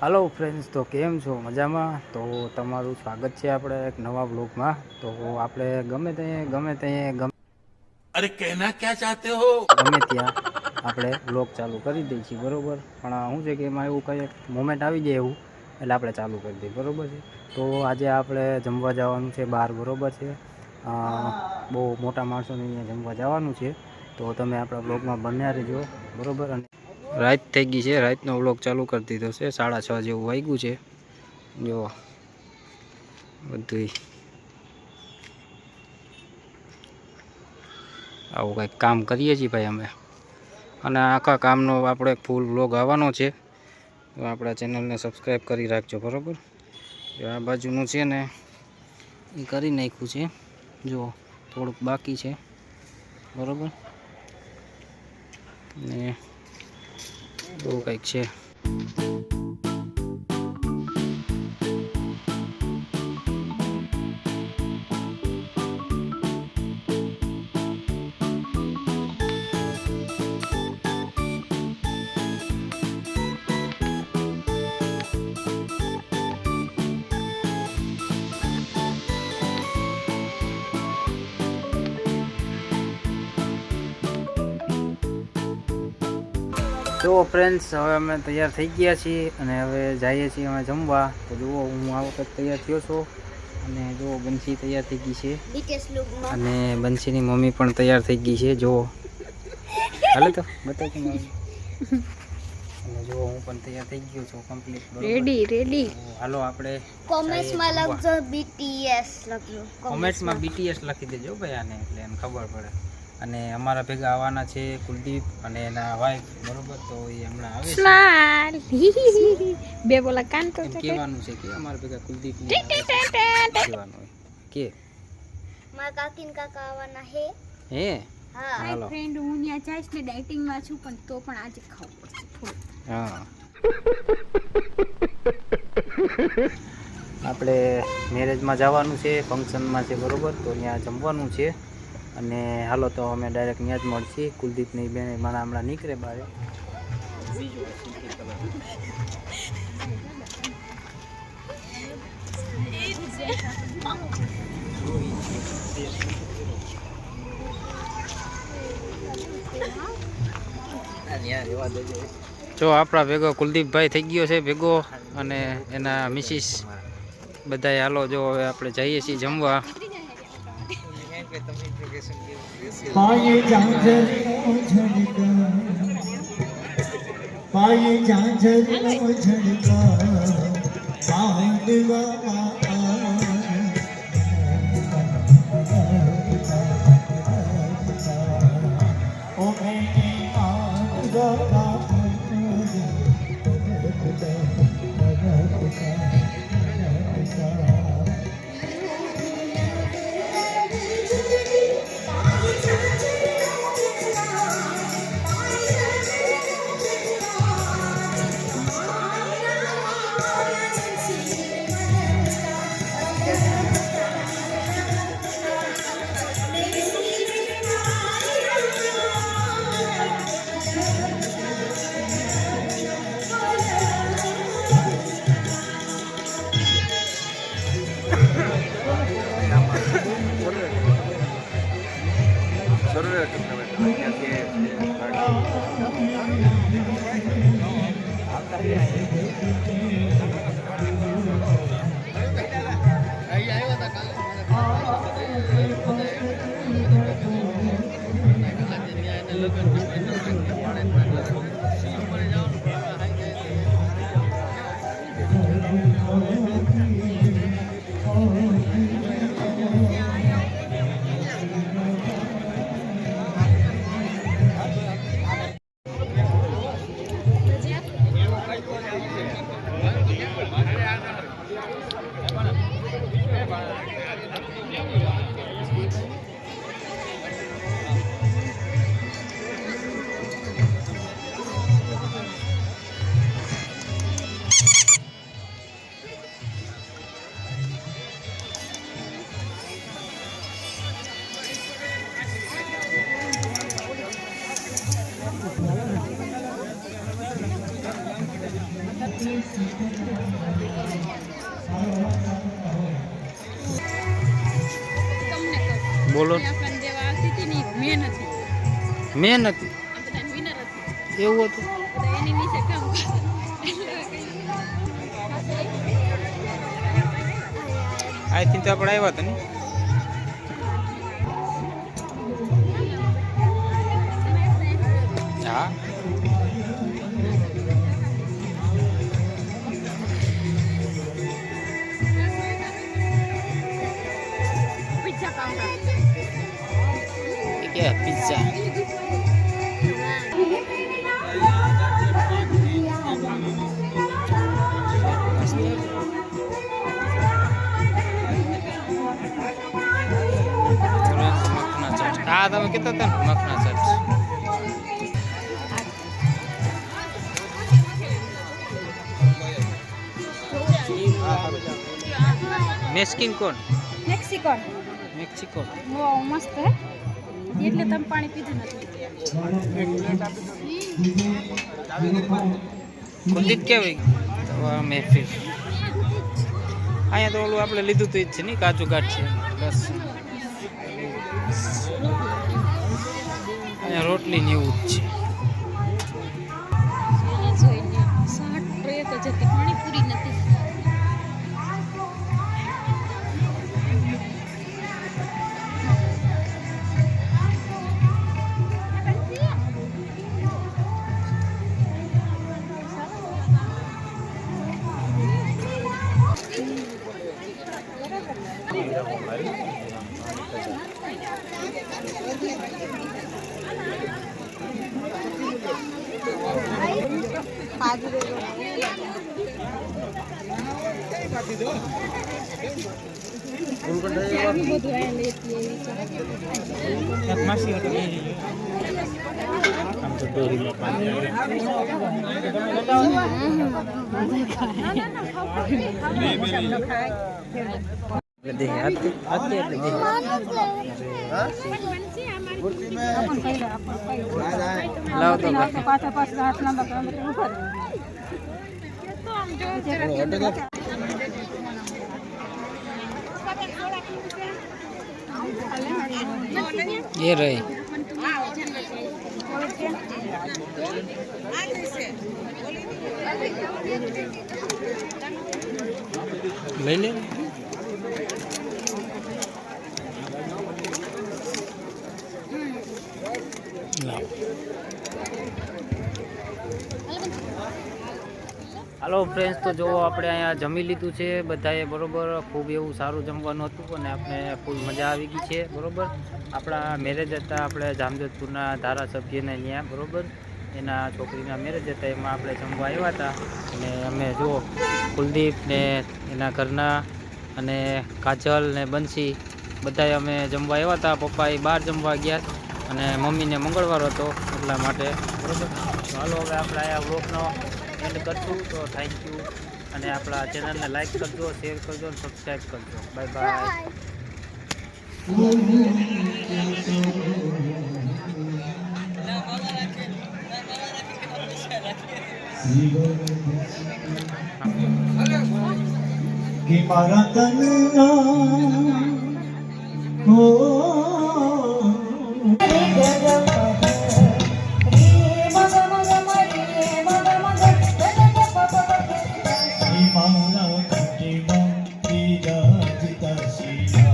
Hello friends, तो केम छो मजा में। तो तमारू स्वागत है अपने एक नवा ब्लॉग में। तो आपणे गमे ते अरे कहना क्या चाहते हो? गमे त्या આપણે ब्लॉग चालू કરી દઈએ છીએ, બરાબર। પણ શું છે કે એમાં એવું કંઈ મોમેન્ટ આવી જાય એવું, એટલે આપણે ચાલુ કરી દઈએ, બરાબર છે। તો આજે આપણે જમવા જવાનું છે બહાર, બરાબર છે। બહુ મોટા માણસોને અહીંયા જમવા જવાનું છે, તો તમે આપણા બ્લોગમાં બન્યા રહેજો, બરાબર। અને રાત થઈ ગઈ છે, રાતનો વ્લોગ ચાલુ કરી દીધો છે। 6:30 જેવું વાગ્યું છે, જો બધું આવું કંઈક કામ કરીએ છીએ ભાઈ અમે। અને આખા કામનો આપણે ફૂલ વ્લોગ આવવાનો છે, તો આપણા ચેનલને સબસ્ક્રાઈબ કરી રાખજો, બરાબર। આ બાજુનું છે ને એ કરી નાખ્યું છે, જો થોડુંક બાકી છે, બરાબર। ને એવું કંઈક છે। तो फ्रेंड्स, હવે અમે તૈયાર થઈ ગયા છીએ અને હવે જઈએ છીએ અમે જમવા। તો જુઓ, હું આ વખત તૈયાર થયો છું અને જુઓ બંસી તૈયાર થઈ ગઈ છે અને બંસીની મમ્મી પણ તૈયાર થઈ ગઈ છે। જુઓ, હાલે તો બતાવ કે અને જુઓ હું પણ તૈયાર થઈ ગયો છું, કમ્પ્લીટ રેડી। હાલો આપણે કોમેન્ટ્સમાં લખજો BTS લખજો, કોમેન્ટ્સમાં BTS લખી દેજો ભાઈ આને, એટલે એને ખબર પડે। અને અમારા ભેગા આવવાના છે કુલદીપ અને એના વાઈફ, બરોબર। તો એ હમણાં આવે છે। સ્માઈલ બે બોલા કાન તો કહેવાનું છે કે અમારા ભેગા કુલદીપ ને કહેવાનું હોય કે મારા કાકીન કાકા આવવાના હે। હે હા હાલો ફ્રેન્ડ, હું ન્યા જઈશ ને ડાયટિંગ માં છું, પણ તો પણ આજે ખાવું પડશે થોડું। હા, આપણે મેરેજમાં જવાનું છે, ફંક્શનમાં છે, બરોબર। તો ત્યાં જમવાનું છે અને હાલો તો અમે ડાયરેક્ટ ત્યાં જ મળીએ। કુલદીપની બેન મારા હમણાં નીકળે બહાર, બીજું જો આપણા ભેગો કુલદીપભાઈ થઈ ગયો છે ભેગો, અને એના મિસિસ બધાય। હાલો જો હવે આપણે જઈએ છીએ જમવા। पाये झांझर झड़का, पाये झांझर झड़का, बांधवा ओ मैंने आंगवा બોલો આપણને દેવા આવતી હતી ને મેન હતી મેં નથી આ બધા વિનર હતી એવું હતું બધા એની નીચે કામ આઈ થિંક તો આપણે આવ્યા હતા ને હા પિઝા કાઉન્ટર એ કે પિઝા હા તમે કહેતા હતા ને મખના ચાટ મેસ્કિન કોણ મેક્સિકન મેક્સિકો બહુ મસ્ત હે એટલે તમે પાણી પીધું નથી કુલદીપ કેવી મહેફિલ અહીંયા તો ઓલું આપણે લીધું તો જ છે ને કાજુ ઘાટ છે બસ અહીંયા રોટલી ને એવું જ છે જોઈ લે 60 પ્રયત્ન જતી પાણીપુરી નથી લાવ તો ये रही ले ले હાલો ફ્રેન્ડ્સ તો જો આપણે અહીંયા જમી લીધું છે બધાએ બરોબર ખૂબ એવું સારું જમવાનું હતું અને આપણે ફૂલ મજા આવી ગઈ છે બરોબર આપણા મેરેજ હતા આપણે જામજોધપુરના ધારાસભ્યને ત્યાં બરોબર એના છોકરીના મેરેજ હતા એમાં આપણે જમવા આવ્યા હતા અને અમે જો કુલદીપ ને એના ઘરના અને કાજલ ને બંસી બધાએ અમે જમવા આવ્યા હતા પપ્પા એ બહાર જમવા ગયા અને મમ્મીને મંગળવાર હતો એટલા માટે બરોબર તો હાલો હવે આપણે અહીંયા વ્લોગનો એન્ડ કરશું તો થેન્ક યુ અને આપણા ચેનલને લાઈક કરજો શેર કરજો અને સબસ્ક્રાઈબ કરજો બાય બાય कि मारा तन्ना हो माला कटे मा तेरा जिता शीला